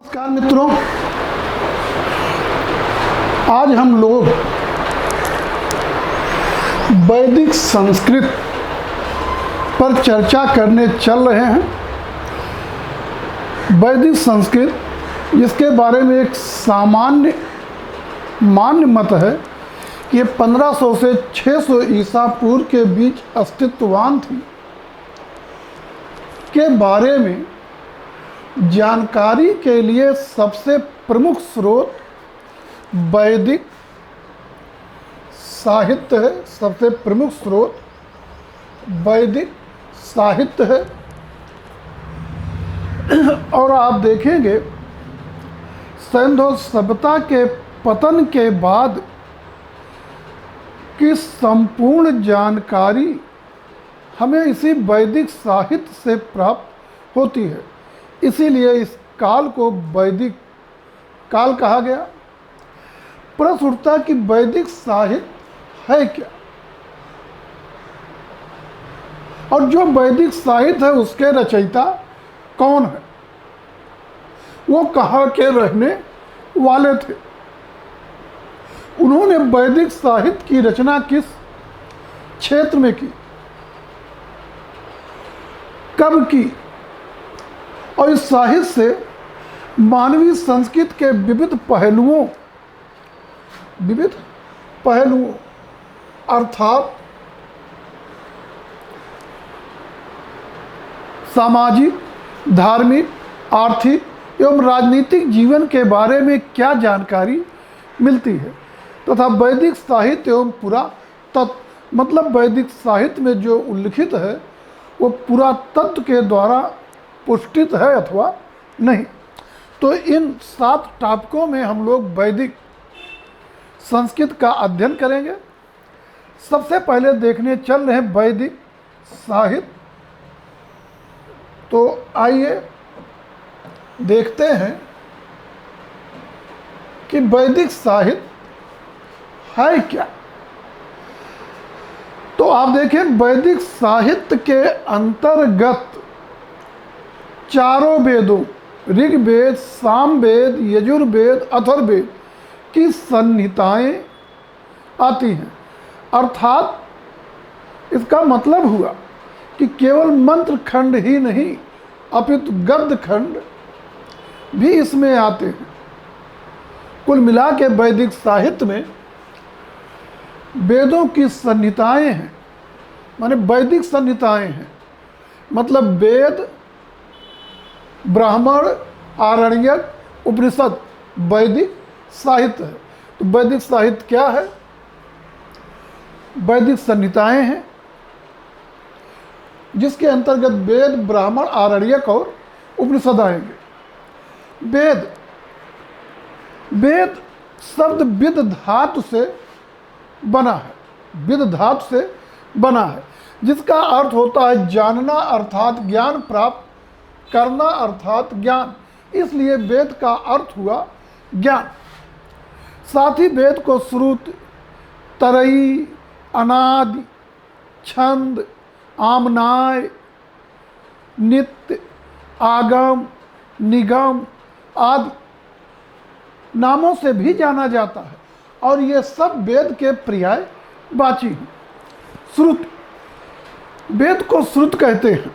नमस्कार मित्रों, आज हम लोग वैदिक संस्कृत पर चर्चा करने चल रहे हैं। वैदिक संस्कृत, जिसके बारे में एक सामान्य मान्य मत है कि ये 1500 से 600 ईसा पूर्व के बीच अस्तित्ववान थी, के बारे में जानकारी के लिए सबसे प्रमुख स्रोत वैदिक साहित्य है। सबसे प्रमुख स्रोत वैदिक साहित्य है। और आप देखेंगे सिंधु सभ्यता के पतन के बाद की संपूर्ण जानकारी हमें इसी वैदिक साहित्य से प्राप्त होती है। इसीलिए इस काल को वैदिक काल कहा गया। प्रश्न उठता कि वैदिक साहित्य है क्या, और जो वैदिक साहित्य है उसके रचयिता कौन है, वो कहाँ के रहने वाले थे, उन्होंने वैदिक साहित्य की रचना किस क्षेत्र में की, कब की, और इस साहित्य से मानवीय संस्कृति के विविध पहलुओं अर्थात सामाजिक, धार्मिक, आर्थिक एवं राजनीतिक जीवन के बारे में क्या जानकारी मिलती है, तथा वैदिक साहित्य एवं पुरातत्व, मतलब वैदिक साहित्य में जो उल्लिखित है वो पुरातत्व के द्वारा पुष्टित है अथवा नहीं। तो इन 7 टॉपिकों में हम लोग वैदिक संस्कृत का अध्ययन करेंगे। सबसे पहले देखने चल रहे हैं वैदिक साहित्य। तो आइए देखते हैं कि वैदिक साहित्य है क्या। तो आप देखें, वैदिक साहित्य के अंतर्गत चारों वेदों ऋग्वेद, सामवेद, यजुर्वेद, अथर्ववेद की संहिताएं आती हैं। अर्थात इसका मतलब हुआ कि केवल मंत्र खंड ही नहीं अपितु गद्य खंड भी इसमें आते हैं। कुल मिला के वैदिक साहित्य में वेदों की संहिताएं हैं, माने वैदिक संहिताएं हैं, मतलब वेद, ब्राह्मण, आरण्यक, उपनिषद वैदिक साहित्य है। तो वैदिक साहित्य क्या है? वैदिक संहिताएं हैं जिसके अंतर्गत वेद, ब्राह्मण, आरण्यक और उपनिषद आएंगे। वेद शब्द विद धातु से बना है, विद धातु से बना है, जिसका अर्थ होता है जानना अर्थात ज्ञान, प्राप्त करना अर्थात ज्ञान। इसलिए वेद का अर्थ हुआ ज्ञान। साथ ही वेद को श्रुति, तरई, अनादि, छंद, आमनाय, नित्य, आगम, निगम आदि नामों से भी जाना जाता है, और ये सब वेद के पर्यायवाची हैं। श्रुति, वेद को श्रुत कहते हैं,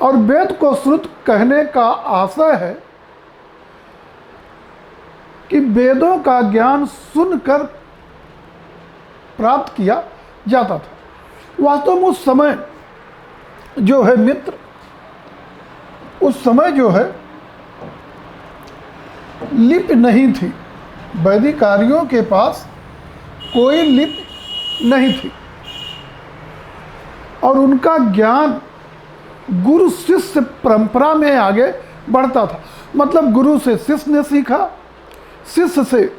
और वेद को श्रुत कहने का आशय है कि वेदों का ज्ञान सुनकर प्राप्त किया जाता था। वास्तव में उस समय जो है मित्र, उस समय जो है लिपि नहीं थी। वैदिकारियों के पास कोई लिपि नहीं थी, और उनका ज्ञान गुरु शिष्य परंपरा में आगे बढ़ता था। मतलब गुरु से शिष्य ने सीखा, शिष्य से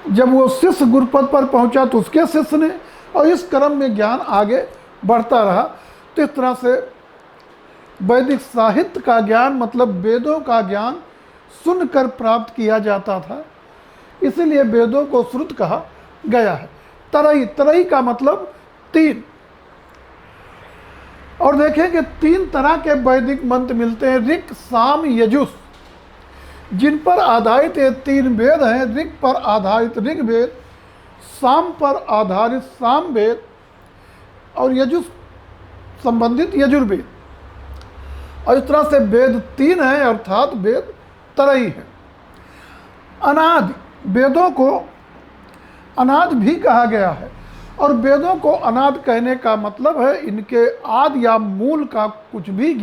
जब वो शिष्य गुरुपद पर पहुंचा तो उसके शिष्य ने, और इस क्रम में ज्ञान आगे बढ़ता रहा। तो इस तरह से वैदिक साहित्य का ज्ञान, मतलब वेदों का ज्ञान सुनकर प्राप्त किया जाता था, इसीलिए वेदों को श्रुत कहा गया है। तरई, तरई का मतलब 3, और देखें कि 3 तरह के वैदिक मंत्र मिलते हैं, ऋक्, साम, यजुस, जिन पर आधारित ये 3 वेद हैं। ऋक् पर आधारित ऋग्वेद, साम पर आधारित सामवेद और यजुस संबंधित यजुर्वेद। और इस तरह से वेद 3 हैं, अर्थात वेद तरही है। अनादि, वेदों को अनादि भी कहा गया है, और वेदों को अनादि कहने का मतलब है इनके आदि या मूल का कुछ भी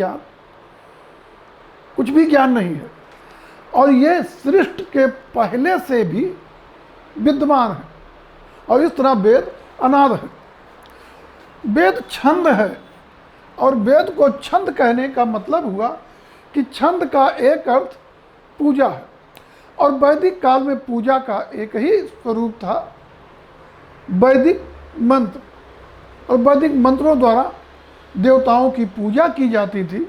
ज्ञान नहीं है, और ये सृष्टि के पहले से भी विद्यमान है, और इस तरह वेद अनादि है। वेद छंद है, और वेद को छंद कहने का मतलब हुआ कि छंद का एक अर्थ पूजा है, और वैदिक काल में पूजा का एक ही स्वरूप था, वैदिक मंत्र। और वैदिक मंत्रों द्वारा देवताओं की पूजा की जाती थी,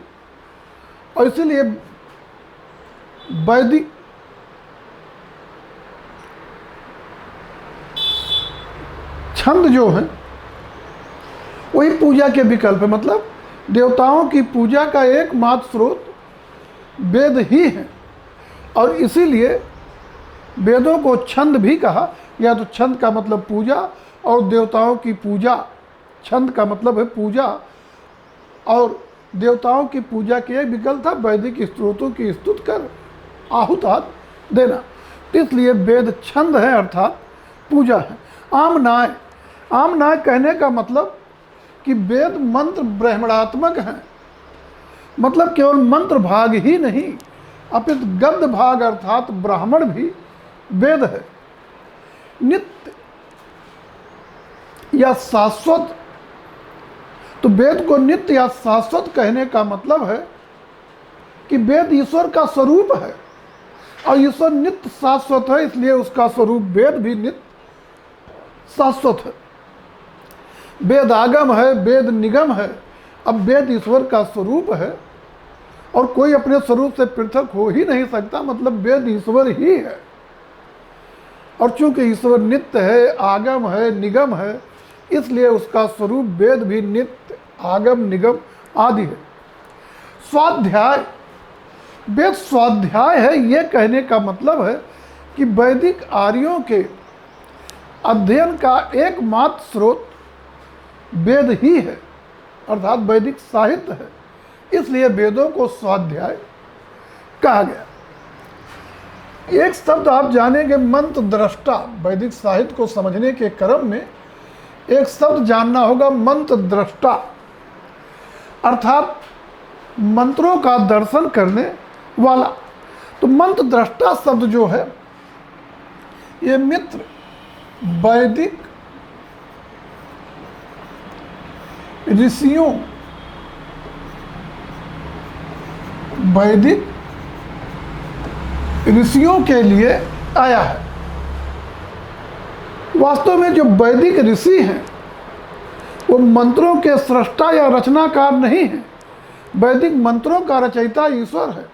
और इसीलिए वैदिक छंद जो है वही पूजा के विकल्प है। मतलब देवताओं की पूजा का एकमात्र स्रोत वेद ही है, और इसीलिए वेदों को छंद भी कहा। या तो छंद का मतलब पूजा, और देवताओं की पूजा, छंद का मतलब है पूजा, और देवताओं की पूजा के एक विकल्प था वैदिक स्त्रोतों की स्तुति कर आहुत देना। तो इसलिए वेद छंद है, अर्थात पूजा है। आमनाय, आमनाय कहने का मतलब कि वेद मंत्र ब्रह्मणात्मक हैं, मतलब केवल मंत्र भाग ही नहीं, अपितु गद्य भाग अर्थात ब्राह्मण भी वेद है। नित्य या शाश्वत, तो वेद को नित्य या शाश्वत कहने का मतलब है कि वेद ईश्वर का स्वरूप है, और ईश्वर नित्य शाश्वत है, इसलिए उसका स्वरूप वेद भी नित्य शाश्वत है। वेद आगम है, वेद निगम है। अब वेद ईश्वर का स्वरूप है, और कोई अपने स्वरूप से पृथक हो ही नहीं सकता, मतलब वेद ईश्वर ही है। और चूंकि ईश्वर नित्य है, आगम है, निगम है, इसलिए उसका स्वरूप वेद भी नित्य, आगम, निगम आदि है। स्वाध्याय, वेद स्वाध्याय है, यह कहने का मतलब है कि वैदिक आर्यों के अध्ययन का एकमात्र स्रोत वेद ही है, अर्थात वैदिक साहित्य है, इसलिए वेदों को स्वाध्याय कहा गया। एक शब्द आप जानेंगे, मंत्र दृष्टा। वैदिक साहित्य को समझने के क्रम में एक शब्द जानना होगा, मंत्र दृष्टा, अर्थात मंत्रों का दर्शन करने वाला। तो मंत्र दृष्टा शब्द जो है, ये मित्र वैदिक ऋषियों, वैदिक ऋषियों के लिए आया है। वास्तव में जो वैदिक ऋषि हैं वो मंत्रों के सृष्टा या रचनाकार नहीं हैं। वैदिक मंत्रों का रचयिता ईश्वर है,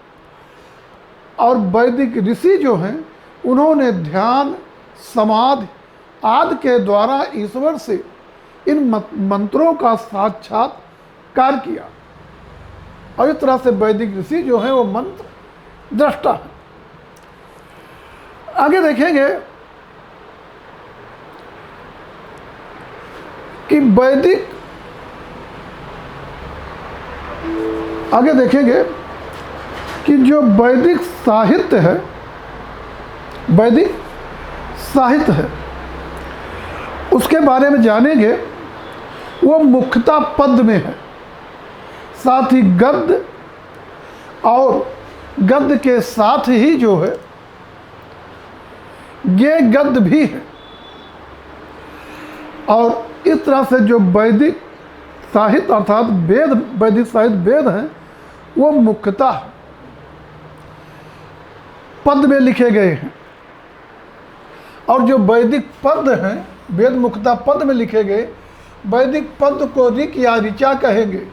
और वैदिक ऋषि जो हैं उन्होंने ध्यान, समाधि आदि के द्वारा ईश्वर से इन मंत्रों का साक्षात्कार किया, और इस तरह से वैदिक ऋषि जो हैं वो मंत्र दृष्टा है। आगे देखेंगे कि आगे देखेंगे कि जो वैदिक साहित्य है, वैदिक साहित्य है, उसके बारे में जानेंगे। वो मुख्यतः पद्य में है, साथ ही गद्य, और गद्य के साथ ही जो है ये गद्य भी है। और इस तरह से जो वैदिक साहित्य अर्थात वेद, वैदिक साहित्य वेद हैं, वो मुख्यतः पद में लिखे गए हैं, और जो वैदिक पद हैं, वेद मुख्यतः पद में लिखे गए। वैदिक पद को ऋक या ऋचा कहेंगे,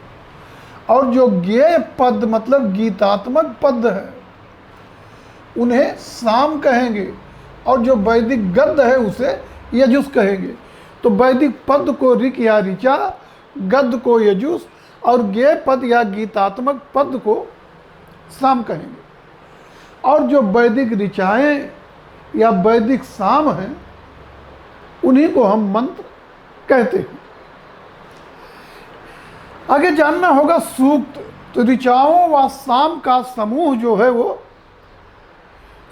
और जो ज्ञेय पद मतलब गीतात्मक पद है उन्हें साम कहेंगे, और जो वैदिक गद्य है उसे यजुस कहेंगे। तो वैदिक पद को ऋक या ऋचा, गद्य को यजुस, और ज्ञेय पद या गीतात्मक पद को साम कहेंगे। और जो वैदिक ऋचाएँ या वैदिक साम हैं उन्हीं को हम मंत्र कहते हैं। आगे जानना होगा सूक्त। तो ऋचाओं व साम का समूह जो है वो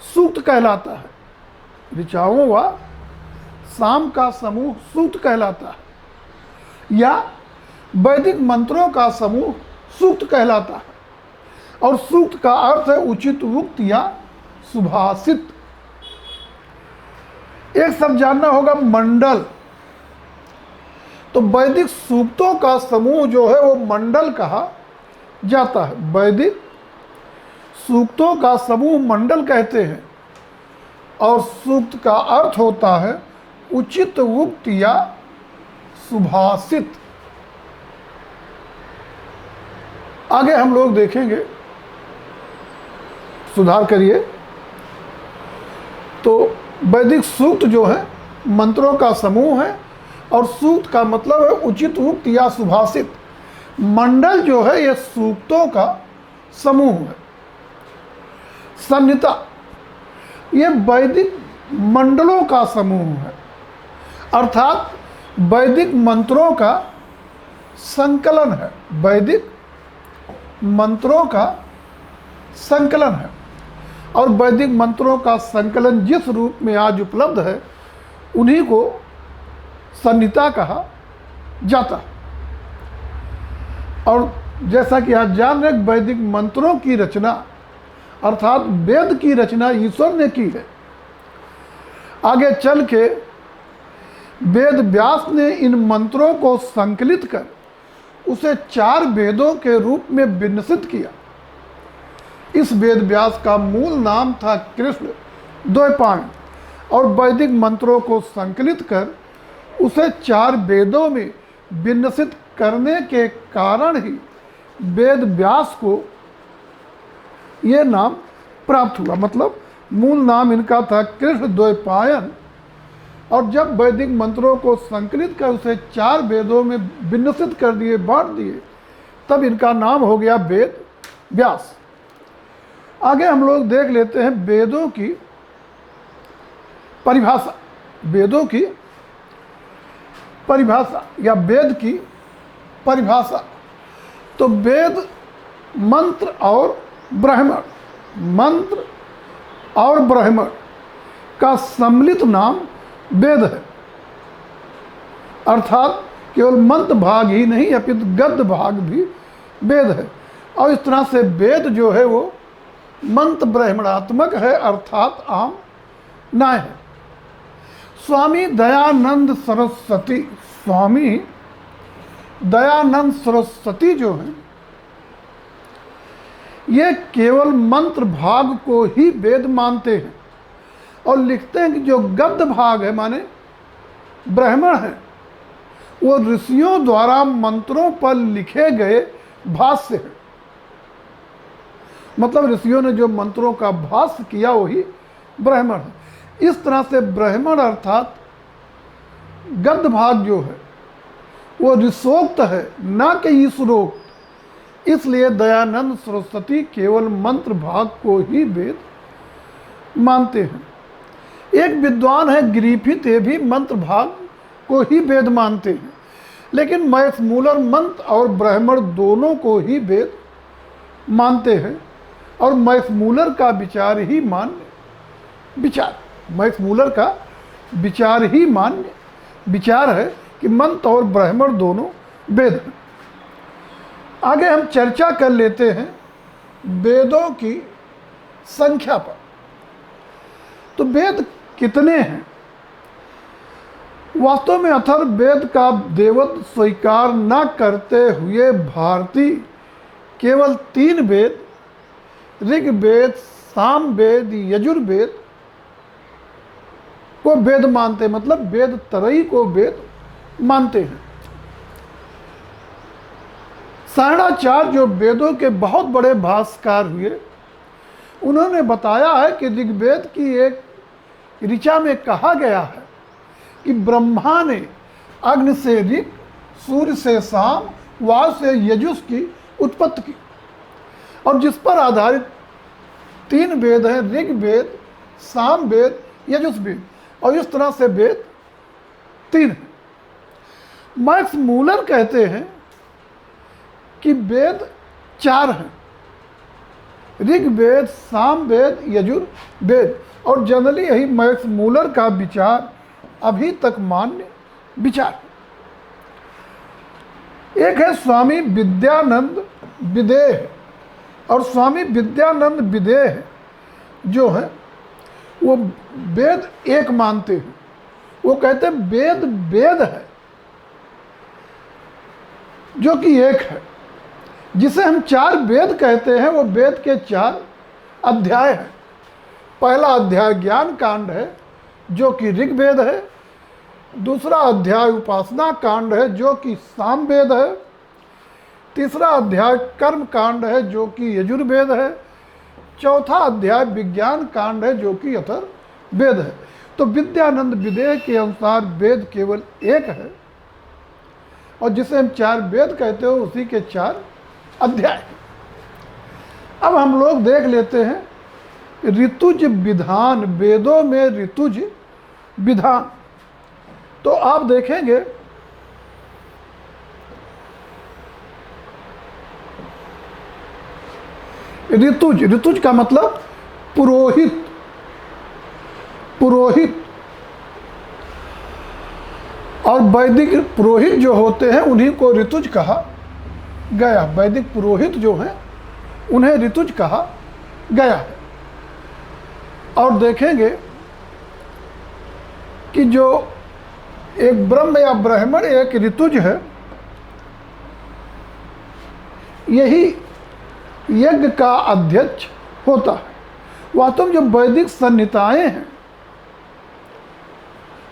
सूक्त कहलाता है। ऋचाओं व साम का समूह सूक्त कहलाता है, या वैदिक मंत्रों का समूह सूक्त कहलाता है। और सूक्त का अर्थ है उचित उक्त या सुभाषित। एक शब्द जानना होगा मंडल। तो वैदिक सूक्तों का समूह जो है वो मंडल कहा जाता है। वैदिक सूक्तों का समूह मंडल कहते हैं। और सूक्त का अर्थ होता है उचित उक्त या सुभाषित। आगे हम लोग देखेंगे, सुधार करिए। तो वैदिक सूक्त जो है मंत्रों का समूह है, और सूक्त का मतलब है उचित उक्त या सुभाषित। मंडल जो है यह सूक्तों का समूह है। संहिता यह वैदिक मंडलों का समूह है, अर्थात वैदिक मंत्रों का संकलन है। वैदिक मंत्रों का संकलन है। और वैदिक मंत्रों का संकलन जिस रूप में आज उपलब्ध है उन्हीं को संहिता कहा जाता है। और जैसा कि आप जान रहे, वैदिक मंत्रों की रचना अर्थात वेद की रचना ईश्वर ने की है। आगे चल के वेद व्यास ने इन मंत्रों को संकलित कर उसे 4 वेदों के रूप में विन्यासित किया। इस वेद व्यास का मूल नाम था कृष्ण द्वैपायन, और वैदिक मंत्रों को संकलित कर उसे 4 वेदों में विन्यासित करने के कारण ही वेद व्यास को ये नाम प्राप्त हुआ। मतलब मूल नाम इनका था कृष्ण द्वैपायन, और जब वैदिक मंत्रों को संकलित कर उसे 4 वेदों में विन्यासित कर दिए, बांट दिए, तब इनका नाम हो गया वेद व्यास। आगे हम लोग देख लेते हैं वेदों की परिभाषा। वेदों की परिभाषा या वेद की परिभाषा। तो वेद मंत्र और ब्राह्मण, मंत्र और ब्राह्मण का सम्मिलित नाम वेद है। अर्थात केवल मंत्र भाग ही नहीं अपितु गद्य भाग भी वेद है। और इस तरह से वेद जो है वो मंत्र ब्राह्मणात्मक है, अर्थात आम न्याय है। स्वामी दयानंद सरस्वती, स्वामी दयानंद सरस्वती जो हैं ये केवल मंत्र भाग को ही वेद मानते हैं, और लिखते हैं कि जो गद्य भाग है माने ब्राह्मण है, वो ऋषियों द्वारा मंत्रों पर लिखे गए भाष्य है। मतलब ऋषियों ने जो मंत्रों का भाष्य किया वही ब्राह्मण है। इस तरह से ब्राह्मण अर्थात गद्य भाग जो है वो ऋषोक्त है, ना कि ईश्वरोक्त। इसलिए दयानंद सरस्वती केवल मंत्र भाग को ही वेद मानते हैं। एक विद्वान है ग्रिफिथ, ये भी मंत्र भाग को ही वेद मानते हैं, लेकिन मैक्स मूलर मंत्र और ब्राह्मण दोनों को ही वेद मानते हैं। और मैक्स मूलर का विचार ही मान्य विचार, मैक्स मूलर का विचार ही मान्य विचार है कि मंत्र और ब्राह्मण दोनों वेद हैं। आगे हम चर्चा कर लेते हैं वेदों की संख्या पर। तो वेद कितने हैं? वास्तव में अथर्ववेद का देवत्व स्वीकार न करते हुए भारतीय केवल 3 वेद, ऋग्वेद, सामवेद, यजुर्वेद को वेद मानते हैं। मतलब वेद त्रयी को वेद मानते हैं। सायणाचार्य जो वेदों के बहुत बड़े भाष्यकार हुए, उन्होंने बताया है कि ऋग्वेद की एक ऋचा में कहा गया है कि ब्रह्मा ने अग्नि से ऋग, सूर्य से साम वायु से यजुष की उत्पत्ति की, और जिस पर आधारित 3 वेद हैं, ऋग्वेद, सामवेद, यजुर्वेद, और इस तरह से वेद 3 हैं। मैक्स मूलर कहते हैं कि वेद 4 हैं, ऋग्वेद, सामवेद, यजुर्वेद, और जनरली यही मैक्स मूलर का विचार अभी तक मान्य विचार है। एक है स्वामी विद्यानंद विदेह, और स्वामी विद्यानंद विदेह जो है वो वेद एक मानते हैं। वो कहते हैं वेद वेद है जो कि एक है। जिसे हम 4 वेद कहते हैं वो वेद के 4 अध्याय हैं। पहला अध्याय ज्ञान कांड है जो कि ऋग्वेद है, दूसरा अध्याय उपासना कांड है जो कि सामवेद है, तीसरा अध्याय कर्म कांड है जो कि यजुर्वेद है, चौथा अध्याय विज्ञान कांड है जो कि अथर्ववेद है। तो विद्यानंद विदेह के अनुसार वेद केवल एक है, और जिसे हम 4 वेद कहते हो उसी के 4 अध्याय। अब हम लोग देख लेते हैं ऋतुज विधान, वेदों में ऋतुज विधान। तो आप देखेंगे ऋतुज, ऋतुज का मतलब पुरोहित, पुरोहित। और वैदिक पुरोहित जो होते हैं उन्हीं को ऋतुज कहा गया। वैदिक पुरोहित जो हैं उन्हें ऋतुज कहा गया है। और देखेंगे कि जो एक ब्रह्म या ब्राह्मण एक ऋतुज है, यही यज्ञ का अध्यक्ष होता है। वास्तव में जो वैदिक संहिताएं हैं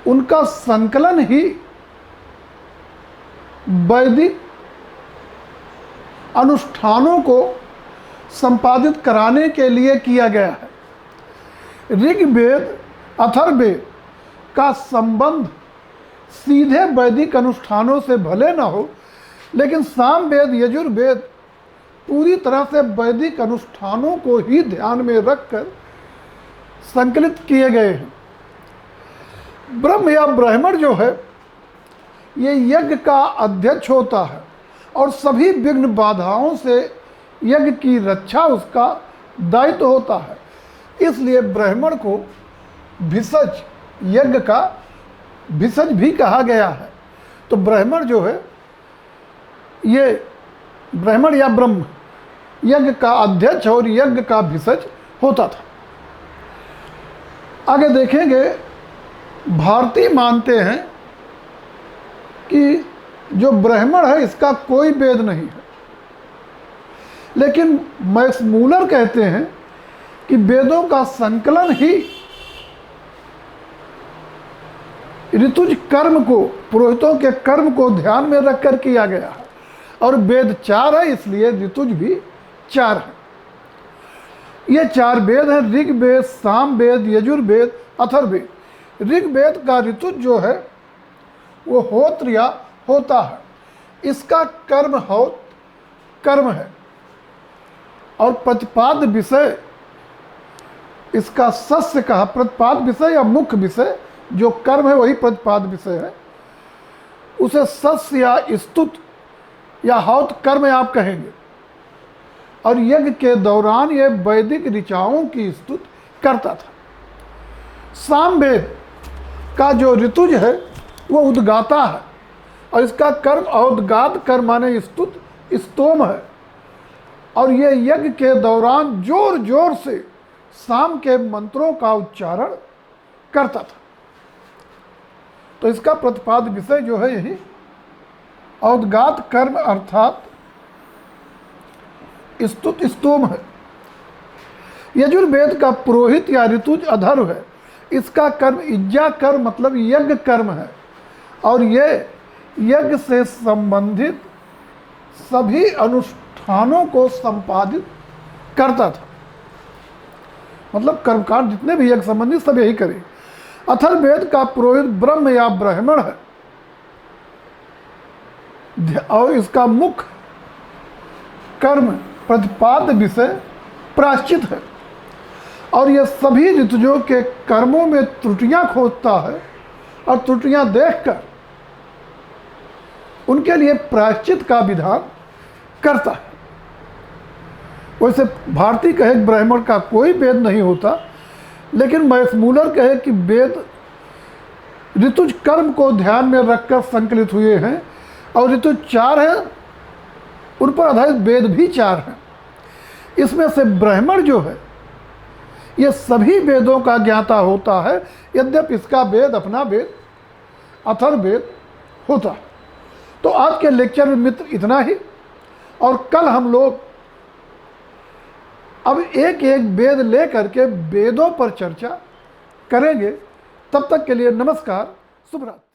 उनका संकलन ही वैदिक अनुष्ठानों को संपादित कराने के लिए किया गया है। ऋग्वेद, अथर्ववेद का संबंध सीधे वैदिक अनुष्ठानों से भले न हो, लेकिन सामवेद, यजुर्वेद पूरी तरह से वैदिक अनुष्ठानों को ही ध्यान में रखकर संकलित किए गए हैं। ब्रह्म या ब्राह्मण जो है ये यज्ञ का अध्यक्ष होता है, और सभी विघ्न बाधाओं से यज्ञ की रक्षा उसका दायित्व होता है। इसलिए ब्राह्मण को भिषज, यज्ञ का भिषज भी कहा गया है। तो ब्राह्मण जो है ये ब्राह्मण या ब्रह्म यज्ञ का अध्यक्ष और यज्ञ का भिषज होता था। आगे देखेंगे, भारतीय मानते हैं कि जो ब्राह्मण है इसका कोई वेद नहीं है, लेकिन मैक्स मूलर कहते हैं कि वेदों का संकलन ही ऋतुज कर्म को, पुरोहितों के कर्म को ध्यान में रखकर किया गया है। और वेद 4 है इसलिए ऋतुज भी 4 है। ये 4 वेद हैं, ऋग्वेद, सामवेद, यजुर्वेद, अथर्ववेद। ऋग्वेद का ऋतुज जो है वो होत्र या होता है। इसका कर्म होत कर्म है, और प्रतिपाद्य विषय इसका सस्य कहा। प्रतिपाद्य विषय या मुख्य विषय जो कर्म है वही प्रतिपाद्य विषय है। उसे सस्य या स्तुत या हौत कर्म आप कहेंगे। और यज्ञ के दौरान ये वैदिक ऋचाओं की स्तुत करता था। सामवेद का जो ऋतुज है वो उद्गाता है, और इसका कर्म औदगात कर्म माने स्तुत स्तोम है। और ये यज्ञ के दौरान जोर जोर से साम के मंत्रों का उच्चारण करता था। तो इसका प्रतिपाद्य विषय जो है यही औदगात कर्म अर्थात स्तुत स्तोम है। यजुर्वेद का पुरोहित या ऋतुज अधर्व है। इसका कर्म इज्जा कर्म मतलब यज्ञ कर्म है, और ये यज्ञ से संबंधित सभी अनुष्ठानों को संपादित करता था। मतलब कर्मकांड जितने भी यज्ञ संबंधित सब यही करे। अथर्ववेद का पुरोहित ब्रह्म या ब्राह्मण है। और इसका मुख्य कर्म प्रतिपाद्य विषय प्रायश्चित है। और यह सभी ऋतुजों के कर्मों में त्रुटियां खोजता है और त्रुटियां देखकर उनके लिए प्रायश्चित का विधान करता है। वैसे भारती कहे ब्राह्मण का कोई वेद नहीं होता, लेकिन मैक्समूलर कहे कि वेद ऋतुज कर्म को ध्यान में रखकर संकलित हुए हैं और ऋतु 4 हैं, उन पर आधारित वेद भी 4 हैं। इसमें से ब्राह्मण जो है ये सभी वेदों का ज्ञाता होता है, यद्यपि इसका वेद अपना वेद अथर्ववेद होता है। तो आज के लेक्चर में मित्र इतना ही, और कल हम लोग अब एक एक वेद ले करके वेदों पर चर्चा करेंगे। तब तक के लिए नमस्कार, शुभ रात्रि।